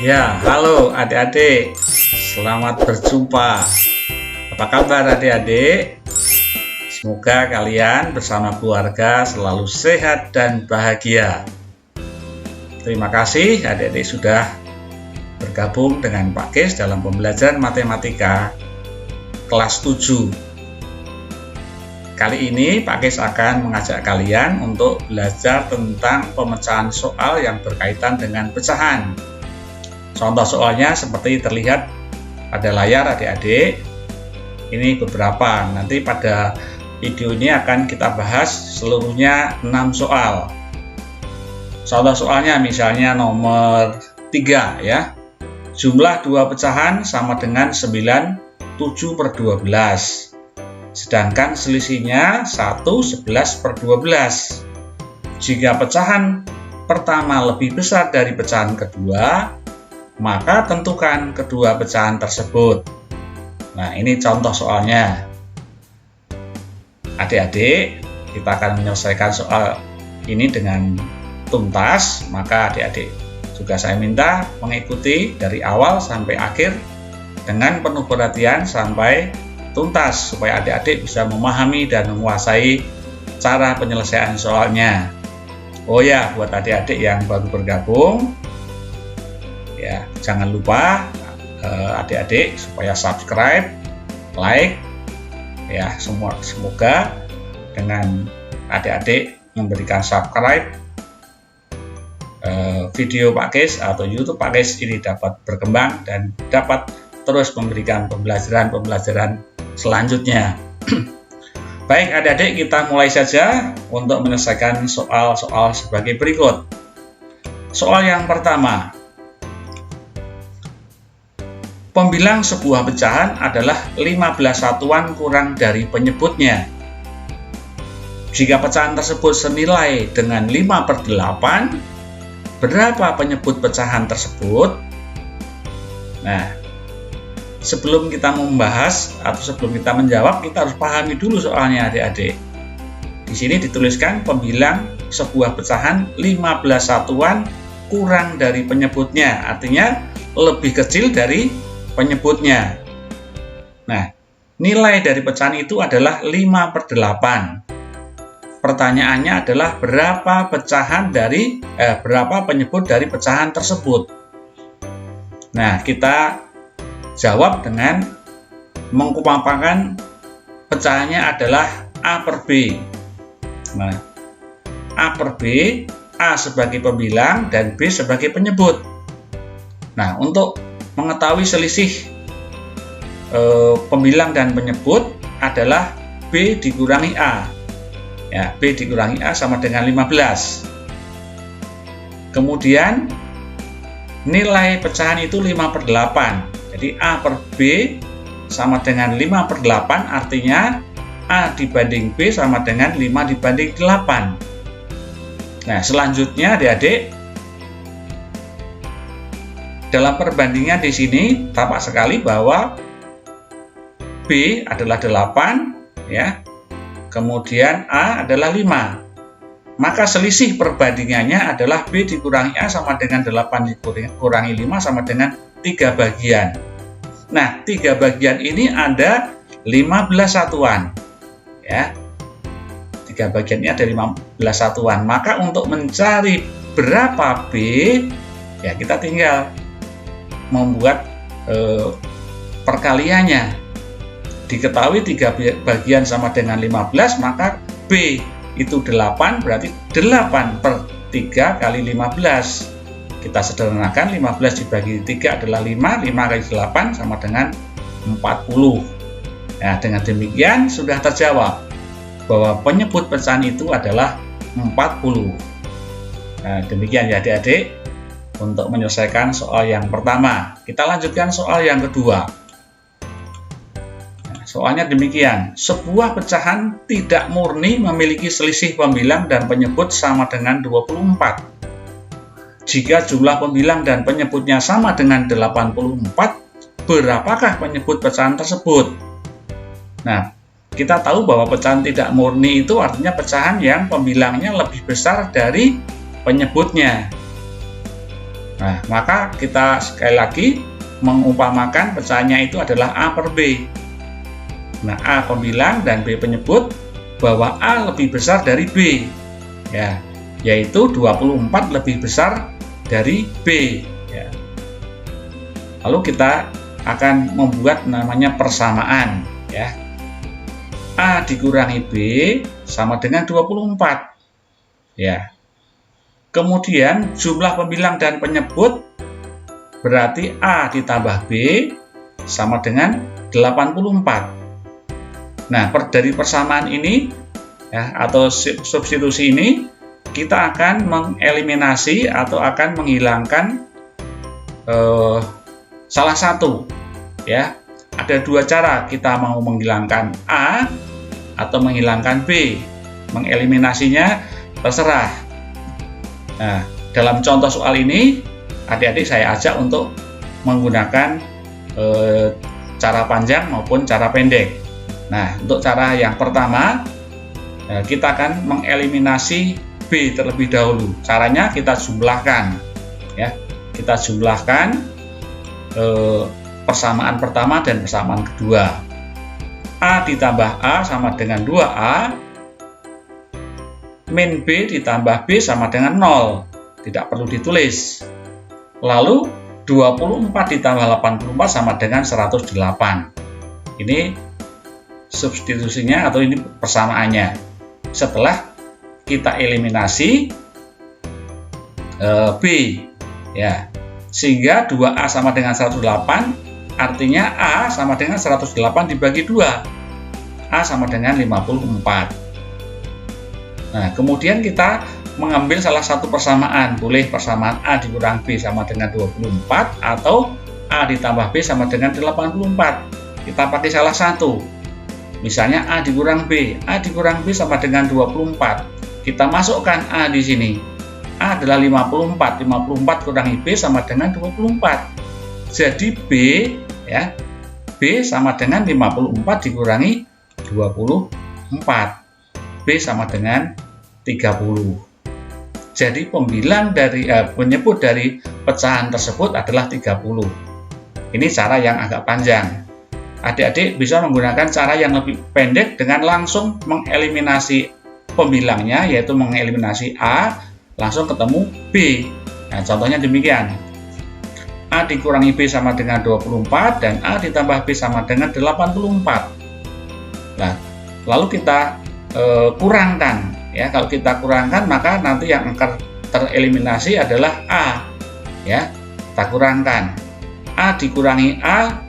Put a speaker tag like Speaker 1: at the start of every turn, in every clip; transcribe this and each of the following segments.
Speaker 1: Ya, halo adik-adik, selamat berjumpa. Apa kabar adik-adik? Semoga kalian bersama keluarga selalu sehat dan bahagia. Terima kasih adik-adik sudah bergabung dengan Pak Kis dalam pembelajaran matematika kelas 7. Kali ini Pak Kis akan mengajak kalian untuk belajar tentang pemecahan soal yang berkaitan dengan pecahan. Contoh soalnya seperti terlihat pada layar adik-adik. Ini beberapa, nanti pada video ini akan kita bahas seluruhnya 6 soal. Contoh soalnya misalnya nomor 3 ya. Jumlah dua pecahan sama dengan 9, 7/12. Sedangkan selisihnya 1, 11/12. Jika pecahan pertama lebih besar dari pecahan kedua, maka tentukan kedua pecahan tersebut. Nah, ini contoh soalnya. Adik-adik, kita akan menyelesaikan soal ini dengan tuntas, maka adik-adik juga saya minta mengikuti dari awal sampai akhir dengan penuh perhatian sampai tuntas, supaya adik-adik bisa memahami dan menguasai cara penyelesaian soalnya. Oh ya, buat adik-adik yang baru bergabung, ya, jangan lupa adik-adik supaya subscribe, like, ya, semoga dengan adik-adik memberikan subscribe, video Pak Kis atau YouTube Pak Kis ini dapat berkembang dan dapat terus memberikan pembelajaran selanjutnya. Baik adik-adik, kita mulai saja untuk menyelesaikan soal-soal sebagai berikut. Soal yang pertama. Pembilang sebuah pecahan adalah 15 satuan kurang dari penyebutnya. Jika pecahan tersebut senilai dengan 5/8, berapa penyebut pecahan tersebut? Nah, sebelum kita membahas atau sebelum kita menjawab, kita harus pahami dulu soalnya adik-adik. Di sini dituliskan pembilang sebuah pecahan 15 satuan kurang dari penyebutnya, artinya lebih kecil dari penyebutnya. Nah, nilai dari pecahan itu adalah 5/8. Pertanyaannya adalah berapa penyebut dari pecahan tersebut. Nah, kita jawab dengan mengumpamakan pecahannya adalah A/B. Nah, A/B, A sebagai pembilang dan B sebagai penyebut. Nah, untuk mengetahui selisih pembilang dan penyebut adalah B dikurangi A. Ya, B dikurangi A sama dengan 15. Kemudian nilai pecahan itu 5/8. Jadi A/B sama dengan 5/8, artinya A dibanding B sama dengan 5/8. Nah, selanjutnya adik-adik, dalam perbandingan di sini tampak sekali bahwa B adalah 8 ya. Kemudian A adalah 5. Maka selisih perbandingannya adalah B dikurangi A sama dengan 8 dikurangi 5 sama dengan 3 bagian. Nah, 3 bagian ini ada 15 satuan. Ya. 3 bagian ini ada 15 satuan. Maka untuk mencari berapa B, ya kita tinggal membuat perkaliannya. Diketahui 3 bagian sama dengan 15, maka B itu 8, berarti 8/3 kali 15. Kita sederhanakan, 15 dibagi 3 adalah 5, 5 kali 8 sama dengan 40. Nah, dengan demikian sudah terjawab bahwa penyebut pecahan itu adalah 40. Nah, demikian ya adik-adik untuk menyelesaikan soal yang pertama. Kita lanjutkan soal yang kedua. Nah, soalnya demikian, sebuah pecahan tidak murni memiliki selisih pembilang dan penyebut sama dengan 24. Jika jumlah pembilang dan penyebutnya sama dengan 84, berapakah penyebut pecahan tersebut? Nah, kita tahu bahwa pecahan tidak murni itu artinya pecahan yang pembilangnya lebih besar dari penyebutnya. Nah, maka kita sekali lagi mengumpamakan pecahannya itu adalah A per B. Nah, A pembilang dan B penyebut bahwa A lebih besar dari B, ya, yaitu 24 lebih besar dari B. Ya. Lalu kita akan membuat namanya persamaan, ya. A dikurangi B sama dengan 24. Ya. Kemudian jumlah pembilang dan penyebut berarti A ditambah B sama dengan 84. Nah, dari persamaan ini, ya, atau substitusi ini, kita akan mengeliminasi atau akan menghilangkan salah satu. Ya, ada dua cara kita mau menghilangkan A atau menghilangkan B. Mengeliminasinya terserah. Nah, dalam contoh soal ini, adik-adik saya ajak untuk menggunakan cara panjang maupun cara pendek. Nah, untuk cara yang pertama, kita akan mengeliminasi B terlebih dahulu. Caranya kita jumlahkan, ya. Kita jumlahkan persamaan pertama dan persamaan kedua. A ditambah A sama dengan 2A, min B ditambah B sama dengan 0. Tidak perlu ditulis. Lalu 24 ditambah 84 sama dengan 108. Ini substitusinya atau ini persamaannya. Setelah kita eliminasi B, ya, sehingga 2A sama dengan 108, artinya A sama dengan 108 dibagi 2. A sama dengan 54. Nah, kemudian kita mengambil salah satu persamaan. Boleh persamaan A dikurang B sama dengan 24 atau A ditambah B sama dengan 84. Kita pakai salah satu. Misalnya A dikurang B. A dikurang B sama dengan 24. Kita masukkan A di sini. A adalah 54. 54 kurangi B sama dengan 24. Jadi B, ya, B sama dengan 54 dikurangi 24. B sama dengan 30. Jadi pembilang dari penyebut dari pecahan tersebut adalah 30. Ini cara yang agak panjang. Adik-adik bisa menggunakan cara yang lebih pendek dengan langsung mengeliminasi pembilangnya, yaitu mengeliminasi A, langsung ketemu B. Nah, contohnya demikian. A dikurangi B sama dengan 24 dan A ditambah B sama dengan 84. Nah, lalu kita kurangkan, ya. Kalau kita kurangkan, maka nanti yang akan tereliminasi adalah A, ya. Kita kurangkan. A dikurangi A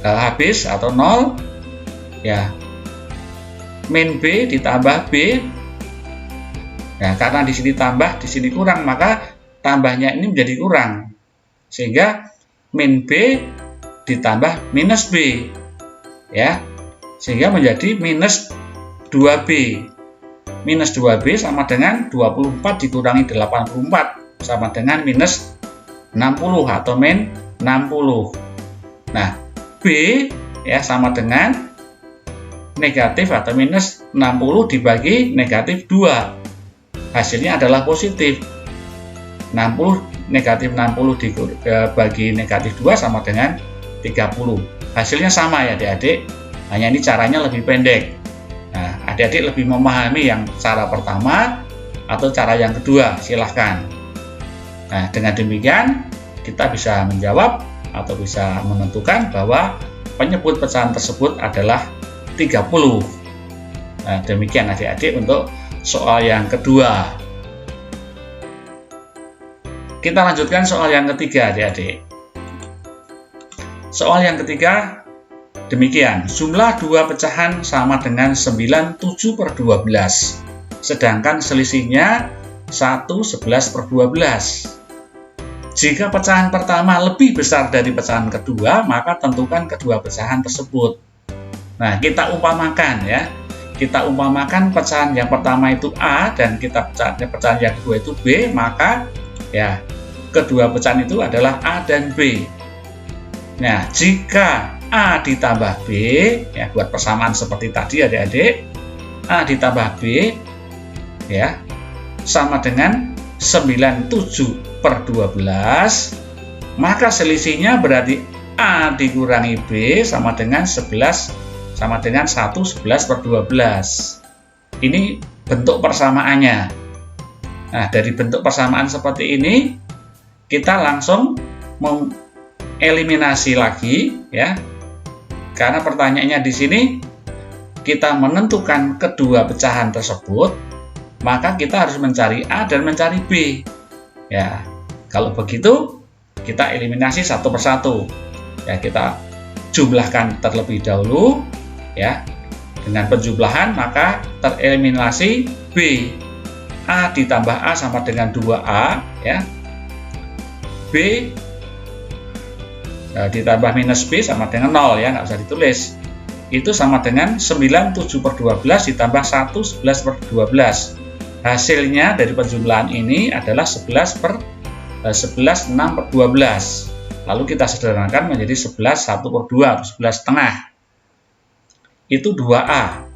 Speaker 1: habis atau 0, ya, min B ditambah B. Nah, karena di sini tambah, di sini kurang, maka tambahnya ini menjadi kurang, sehingga min B ditambah minus B, ya, sehingga menjadi minus 2B. Minus 2B sama dengan 24 dikurangi 84 sama dengan minus 60 atau min 60. Nah, B, ya, sama dengan negatif atau minus 60 dibagi negatif 2. Hasilnya adalah positif. 60 negatif 60 dibagi negatif 2 sama dengan 30. Hasilnya sama, ya adik-adik. Hanya ini caranya lebih pendek. Nah, adik-adik lebih memahami yang cara pertama atau cara yang kedua, silahkan. Nah, dengan demikian kita bisa menjawab atau bisa menentukan bahwa penyebut pecahan tersebut adalah 30. Nah, demikian adik-adik untuk soal yang kedua. Kita lanjutkan soal yang ketiga, adik-adik. Soal yang ketiga demikian. Jumlah dua pecahan sama dengan 97/12. Sedangkan selisihnya 1/11/12. Jika pecahan pertama lebih besar dari pecahan kedua, maka tentukan kedua pecahan tersebut. Nah, kita umpamakan, ya. Kita umpamakan pecahan yang pertama itu A dan pecahan yang kedua itu B, maka, ya, kedua pecahan itu adalah A dan B. Nah, jika A ditambah B, ya, buat persamaan seperti tadi adik-adik, A ditambah B, ya, sama dengan 97/12, maka selisihnya berarti A dikurangi B sama dengan 11 sama dengan 1/11/12. Ini bentuk persamaannya. Nah, dari bentuk persamaan seperti ini, kita langsung mengeliminasi lagi, ya. Karena pertanyaannya di sini, kita menentukan kedua pecahan tersebut, maka kita harus mencari A dan mencari B. Ya, kalau begitu, kita eliminasi satu persatu. Ya, kita jumlahkan terlebih dahulu, ya. Dengan penjumlahan maka tereliminasi B. A ditambah A sama dengan 2A, ya. B ditambah minus B sama dengan 0, ya, nggak usah ditulis. Itu sama dengan 97/12 ditambah 1/11/12. Hasilnya dari penjumlahan ini adalah 11/6/12. Lalu kita sederhanakan menjadi 11/1/2 atau 11,5. Itu 2A.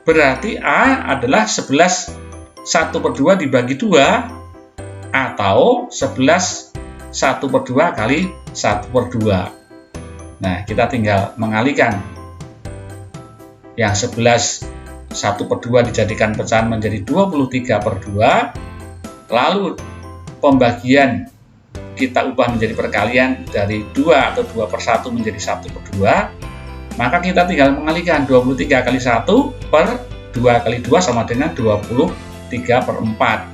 Speaker 1: Berarti A adalah 11/1/2 dibagi 2 atau 11/1/2 kali 1/2. Nah, kita tinggal mengalihkan yang 11/1/2 dijadikan pecahan menjadi 23/2, lalu pembagian kita ubah menjadi perkalian dari 2 atau 2/1 menjadi 1/2, maka kita tinggal mengalihkan 23 kali 1 per 2 kali 2 sama dengan 23/4.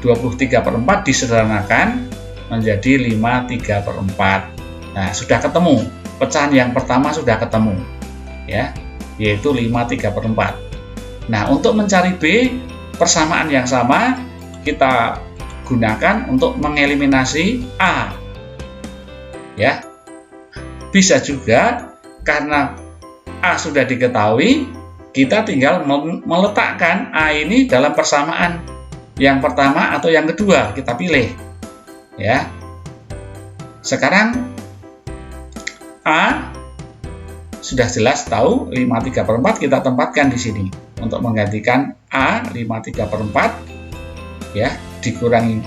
Speaker 1: 23/4 disederhanakan menjadi 53/4. Nah, sudah ketemu. Pecahan yang pertama sudah ketemu, ya, yaitu 53/4. Nah, untuk mencari B, persamaan yang sama kita gunakan untuk mengeliminasi A. Ya. Bisa juga karena A sudah diketahui, kita tinggal meletakkan A ini dalam persamaan yang pertama atau yang kedua, kita pilih. Ya. Sekarang A sudah jelas tahu 53/4, kita tempatkan di sini untuk menggantikan A 53/4, ya, dikurangi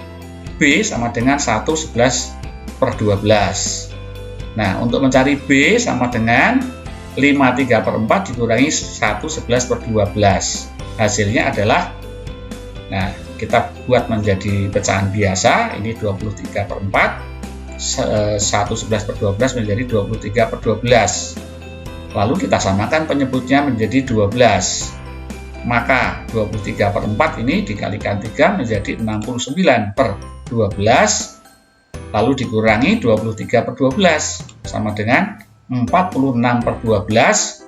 Speaker 1: B sama dengan 1/11/12. Nah, untuk mencari B sama dengan 53/4 dikurangi 1/11/12. Hasilnya adalah, nah, kita buat menjadi pecahan biasa, ini 23/4, 1/11/12 menjadi 23/12. Lalu kita samakan penyebutnya menjadi 12. Maka 23/4 ini dikalikan 3 menjadi 69/12, lalu dikurangi 23/12 sama dengan 46/12.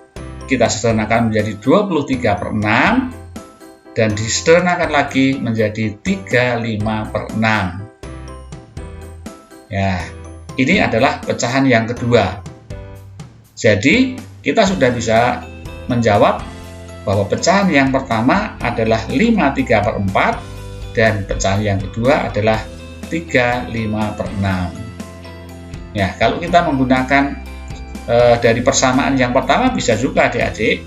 Speaker 1: Kita sederhanakan menjadi 23/6 dan disederhanakan lagi menjadi 35/6. Ya, ini adalah pecahan yang kedua. Jadi kita sudah bisa menjawab bahwa pecahan yang pertama adalah 53/4 dan pecahan yang kedua adalah 35/6. Ya, kalau kita menggunakan dari persamaan yang pertama bisa juga adik-adik.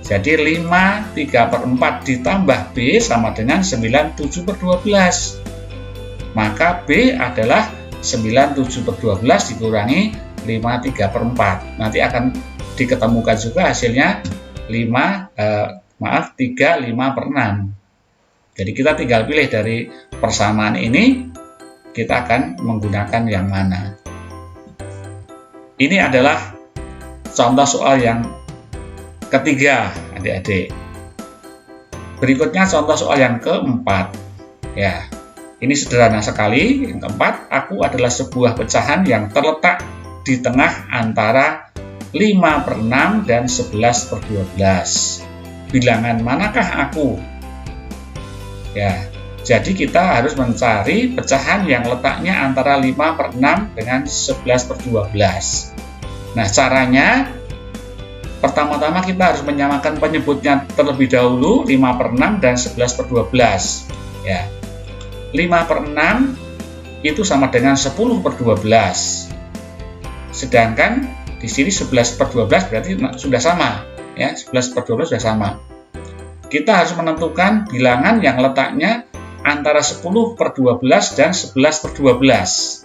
Speaker 1: Jadi 53/4 ditambah B sama dengan 97/12. Maka B adalah 97/12 dikurangi 53/4. Nanti akan diketemukan juga hasilnya 35/6. Jadi kita tinggal pilih dari persamaan ini, kita akan menggunakan yang mana. Ini adalah contoh soal yang ketiga, adik-adik. Berikutnya contoh soal yang keempat. Ya, ini sederhana sekali. Yang keempat, aku adalah sebuah pecahan yang terletak di tengah antara 5/6 dan 11/12. Bilangan manakah aku? Ya, jadi kita harus mencari pecahan yang letaknya antara 5/6 dengan 11/12. Nah, caranya pertama-tama kita harus menyamakan penyebutnya terlebih dahulu, 5/6 dan 11/12. Ya, 5/6 itu sama dengan 10/12. Sedangkan di sini 11/12 berarti sudah sama, ya, 11/12 sudah sama. Kita harus menentukan bilangan yang letaknya antara 10 per 12 dan 11 per 12.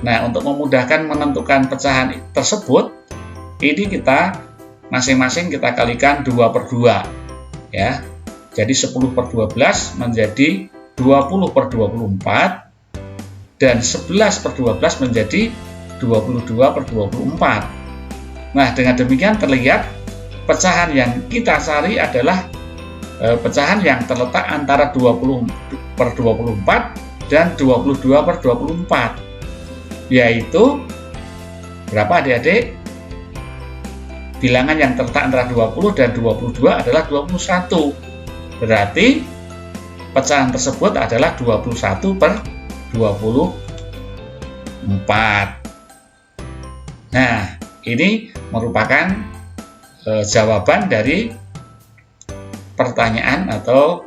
Speaker 1: Nah, untuk memudahkan menentukan pecahan tersebut, ini kita masing-masing kita kalikan 2 per 2. Ya. Jadi 10 per 12 menjadi 20 per 24, dan 11 per 12 menjadi 22 per 24. Nah, dengan demikian terlihat pecahan yang kita cari adalah pecahan yang terletak antara 20 per 24 dan 22 per 24. Yaitu, berapa adik-adik? Bilangan yang terletak antara 20 dan 22 adalah 21. Berarti, pecahan tersebut adalah 21 per 24. Nah, ini merupakan jawaban dari pertanyaan atau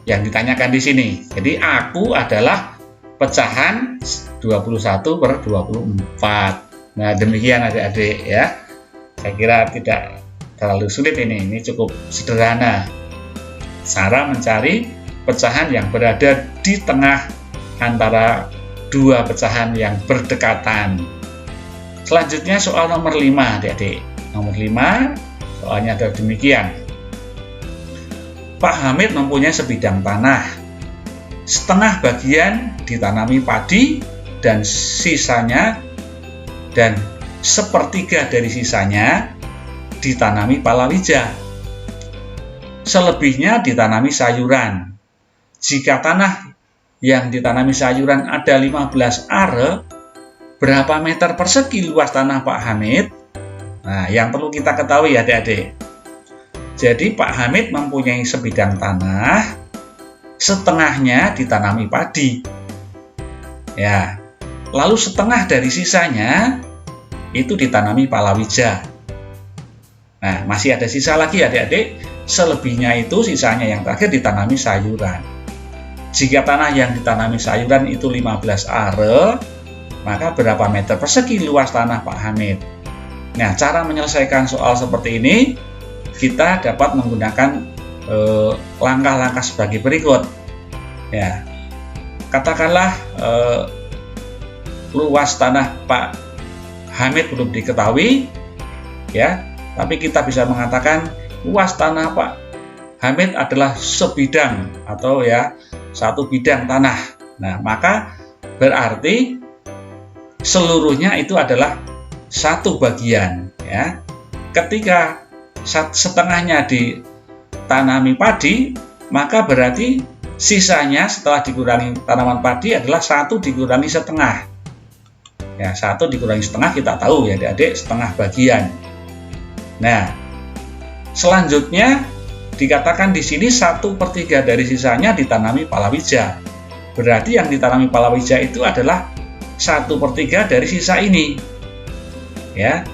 Speaker 1: yang ditanyakan di sini. Jadi aku adalah pecahan 21 per 24. Nah, demikian adik-adik ya. Saya kira tidak terlalu sulit ini cukup sederhana. Cara mencari pecahan yang berada di tengah antara dua pecahan yang berdekatan. Selanjutnya soal nomor 5 adik-adik. Nomor 5 soalnya adalah demikian. Pak Hamid mempunyai sebidang tanah. Setengah bagian ditanami padi dan sepertiga dari sisanya ditanami palawija. Selebihnya ditanami sayuran. Jika tanah yang ditanami sayuran ada 15 are, berapa meter persegi luas tanah Pak Hamid? Nah, yang perlu kita ketahui adik-adik. Jadi Pak Hamid mempunyai sebidang tanah, setengahnya ditanami padi. Ya, lalu setengah dari sisanya itu ditanami palawija. Nah, masih ada sisa lagi adik-adik. Selebihnya itu sisanya yang terakhir ditanami sayuran. Jika tanah yang ditanami sayuran itu 15 are, maka berapa meter persegi luas tanah Pak Hamid? Nah, cara menyelesaikan soal seperti ini, kita dapat menggunakan langkah-langkah sebagai berikut. Ya, katakanlah luas tanah Pak Hamid belum diketahui, ya, tapi kita bisa mengatakan luas tanah Pak Hamid adalah sebidang atau ya satu bidang tanah. Nah, maka berarti seluruhnya itu adalah satu bagian, ya. Ketika setengahnya ditanami padi, maka berarti sisanya setelah dikurangi tanaman padi adalah 1 dikurangi setengah. Ya, 1 dikurangi setengah kita tahu ya adik-adik, setengah bagian. Nah, selanjutnya dikatakan di sini 1/3 dari sisanya ditanami palawija. Berarti yang ditanami palawija itu adalah 1/3 dari sisa ini. Ya.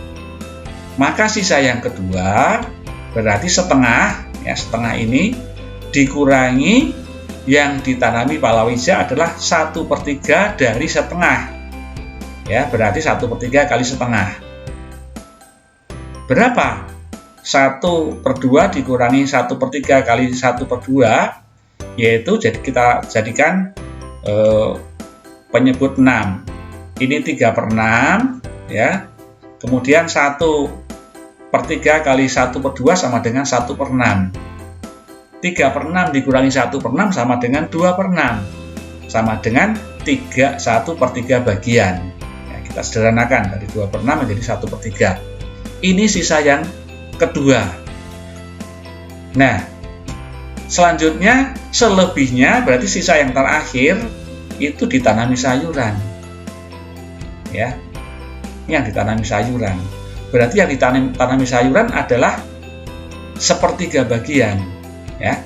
Speaker 1: Maka sisa yang kedua berarti setengah, ya, setengah ini dikurangi yang ditanami palawija adalah 1/3 dari setengah. Ya, berarti 1/3 kali setengah. Berapa? 1/2 dikurangi 1/3 kali 1/2, yaitu kita jadikan penyebut 6. Ini 3/6, ya. Kemudian 1/3 kali 1/2 sama dengan 1/6. 3/6 dikurangi 1/6 sama dengan 2/6. Sama dengan 1/3 bagian. Ya, kita sederhanakan dari 2/6 menjadi 1/3. Ini sisa yang kedua. Nah, selanjutnya selebihnya berarti sisa yang terakhir itu ditanami sayuran. Ya. Yang ditanami sayuran. Berarti yang ditanami sayuran adalah 1/3 bagian, ya.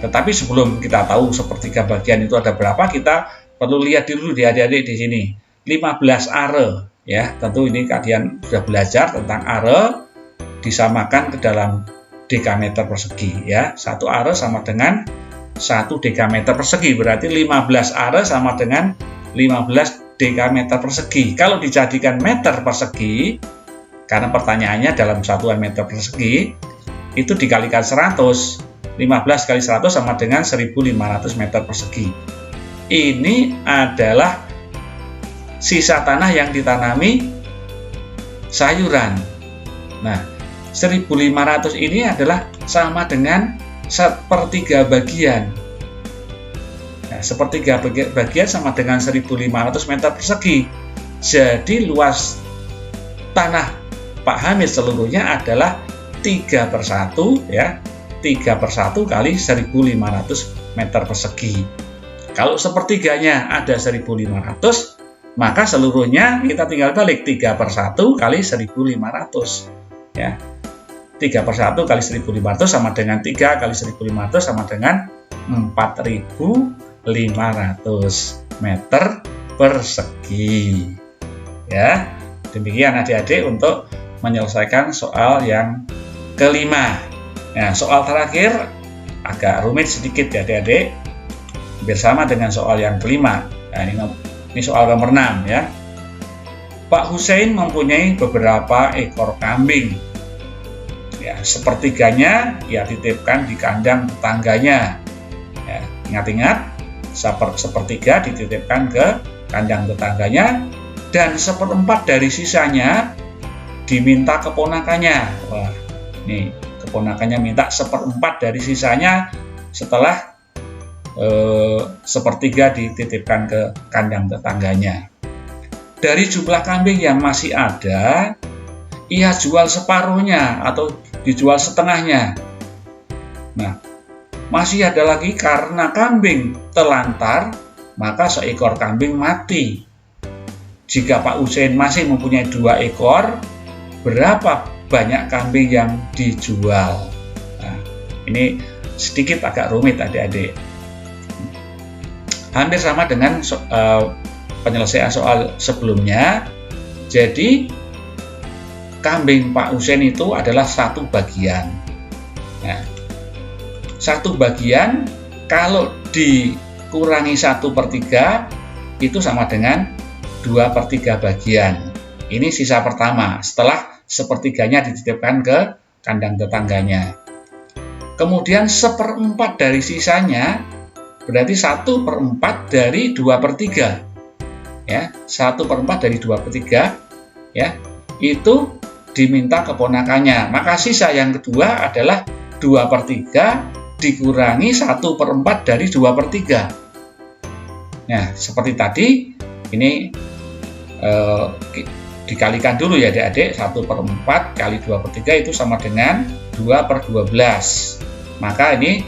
Speaker 1: Tetapi sebelum kita tahu 1/3 bagian itu ada berapa, kita perlu lihat dulu di adik-adik di sini. 15 are, ya. Tentu ini kalian sudah belajar tentang are disamakan ke dalam dekameter persegi, ya. 1 are sama dengan 1 dekameter persegi. Berarti 15 are sama dengan 15 dekameter persegi. Kalau dijadikan meter persegi, karena pertanyaannya dalam satuan meter persegi, itu dikalikan 100. 15 kali 100 sama dengan 1.500 meter persegi. Ini adalah sisa tanah yang ditanami sayuran. Nah, 1.500 ini adalah sama dengan sepertiga bagian. Nah, sepertiga bagian sama dengan 1.500 meter persegi. Jadi luas tanah Pak Hamid seluruhnya adalah 3/1 ya. 3/1 kali 1.500 meter persegi. Kalau sepertiganya ada 1.500, maka seluruhnya kita tinggal balik 3/1 kali 1.500 ya. 3/1 kali 1.500 sama dengan 3 kali 1.500 sama dengan 4.500 meter persegi. Ya, demikian adik-adik untuk menyelesaikan soal yang kelima. Nah, soal terakhir agak rumit sedikit ya adik-adik, bersama dengan soal yang kelima. Nah, ini soal nomor 6 ya. Pak Hussein mempunyai beberapa ekor kambing. Ya, sepertiganya ia titipkan di kandang tetangganya. Ya, ingat-ingat, sepertiga dititipkan ke kandang tetangganya dan 1/4 dari sisanya diminta keponakannya. Wah, nih keponakannya minta 1/4 dari sisanya setelah sepertiga dititipkan ke kandang tetangganya. Dari jumlah kambing yang masih ada, ia jual separuhnya atau dijual setengahnya. Nah, masih ada lagi karena kambing telantar, maka seekor kambing mati. Jika Pak Hussein masih mempunyai 2 ekor, berapa banyak kambing yang dijual? Nah, ini sedikit agak rumit adik-adik. Hampir sama dengan penyelesaian soal sebelumnya. Jadi kambing Pak Hussein itu adalah 1 bagian. Nah, 1 bagian kalau dikurangi 1/3 itu sama dengan 2/3 bagian. Ini sisa pertama setelah sepertiganya dititipkan ke kandang tetangganya. Kemudian 1/4 dari sisanya berarti 1/4 dari 2/3. Ya, 1/4 dari 2/3 ya, itu diminta keponakannya. Maka sisa yang kedua adalah 2/3 dikurangi 1/4 dari 2/3. Nah, seperti tadi ini dikalikan dulu ya adik-adik. 1/4 kali 2/3 itu sama dengan 2/12. Maka ini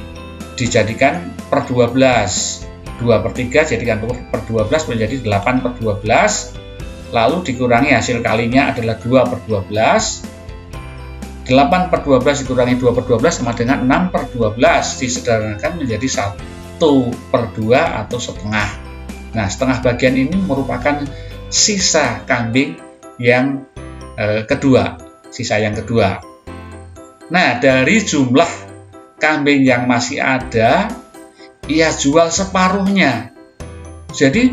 Speaker 1: dijadikan per 12. 2/3 jadikan per 12 menjadi 8/12. Lalu dikurangi hasil kalinya adalah 2/12. 8/12 dikurangi 2/12 sama dengan 6/12. Disederhanakan menjadi 1/2 atau setengah. Nah, setengah bagian ini merupakan sisa kambing yang kedua. Sisa yang kedua. Nah, dari jumlah kambing yang masih ada, ia jual separuhnya. Jadi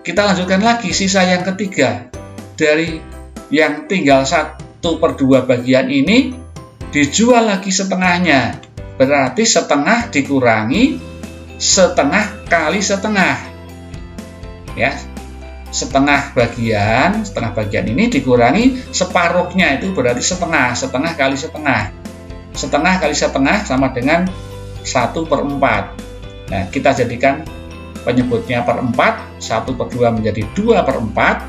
Speaker 1: kita lanjutkan lagi sisa yang ketiga. Dari yang tinggal 1/2 bagian ini dijual lagi setengahnya. Berarti setengah dikurangi setengah kali setengah. Ya. Setengah bagian ini dikurangi separuhnya, itu berarti setengah kali setengah. Setengah kali setengah sama dengan 1/4. Nah, kita jadikan penyebutnya per 4, 1/2 menjadi 2/4,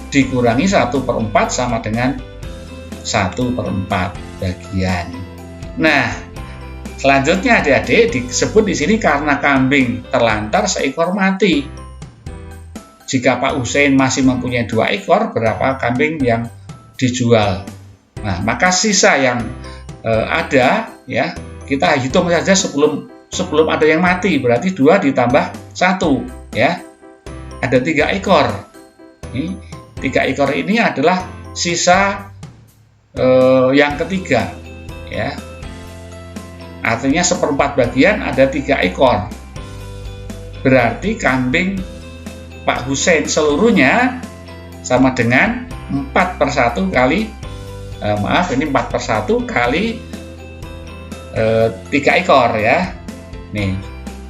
Speaker 1: dikurangi 1/4 sama dengan 1/4 bagian. Nah, selanjutnya adik-adik disebut di sini karena kambing terlantar seekor mati. Jika Pak Hussein masih mempunyai 2 ekor, berapa kambing yang dijual? Nah, maka sisa yang ada ya, kita hitung saja sebelum ada yang mati, berarti 2 ditambah 1 ya, ada 3 ekor. Ini 3 ekor ini adalah sisa yang ketiga ya, artinya 1/4 bagian ada 3 ekor, berarti kambing Pak Hussein seluruhnya sama dengan 4/1 kali ini 4/1 kali 3 ekor ya. Nih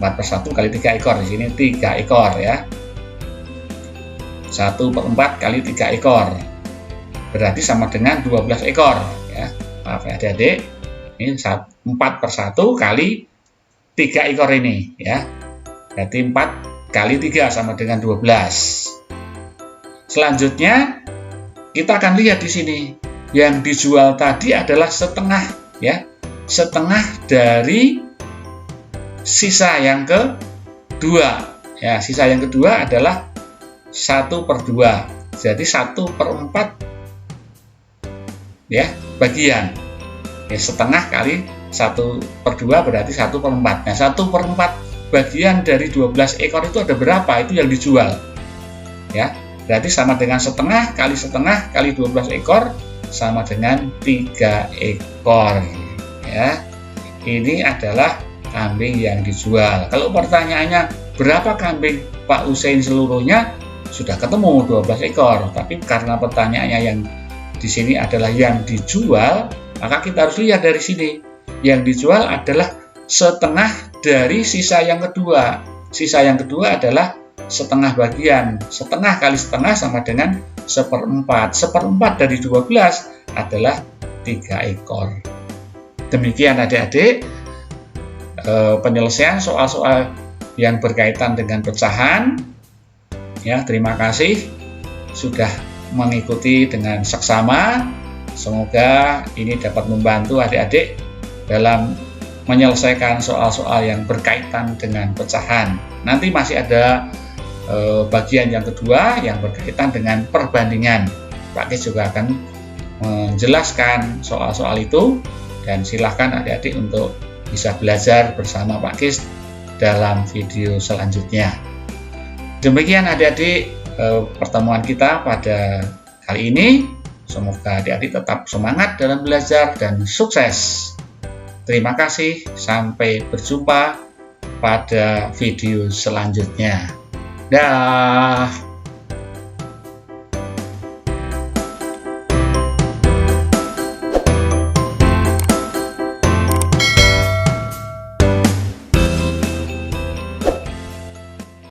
Speaker 1: 4/1 kali 3 ekor, di sini 3 ekor ya. 1/4 kali 3 ekor berarti sama dengan 12 ekor ya. Maaf ya adik-adik, ini 4/1 kali 3 ekor ini ya, berarti 4 kali 3 sama dengan 12. Selanjutnya kita akan lihat di sini yang dijual tadi adalah setengah ya, setengah dari sisa yang kedua ya. Sisa yang kedua adalah 1/2, jadi 1/4 ya bagian ya, setengah kali 1/2 berarti 1/4. Nah 1/4 bagian dari 12 ekor itu ada berapa, itu yang dijual ya, berarti sama dengan setengah kali 12 ekor sama dengan 3 ekor ya. Ini adalah kambing yang dijual. Kalau pertanyaannya berapa kambing Pak Usain seluruhnya, sudah ketemu 12 ekor, tapi karena pertanyaannya yang di sini adalah yang dijual, maka kita harus lihat dari sini. Yang dijual adalah setengah dari sisa yang kedua. Sisa yang kedua adalah setengah bagian. Setengah kali setengah sama dengan 1/4. 1/4 dari 12 adalah 3 ekor. Demikian adik-adik penyelesaian soal-soal yang berkaitan dengan pecahan. Ya, terima kasih sudah mengikuti dengan seksama. Semoga ini dapat membantu adik-adik dalam menyelesaikan soal-soal yang berkaitan dengan pecahan. Nanti masih ada bagian yang kedua yang berkaitan dengan perbandingan. Pak Kis juga akan menjelaskan soal-soal itu, dan silahkan adik-adik untuk bisa belajar bersama Pak Kis dalam video selanjutnya. Demikian adik-adik pertemuan kita pada kali ini. Semoga adik-adik tetap semangat dalam belajar dan sukses. Terima kasih, sampai berjumpa pada video selanjutnya. Dah.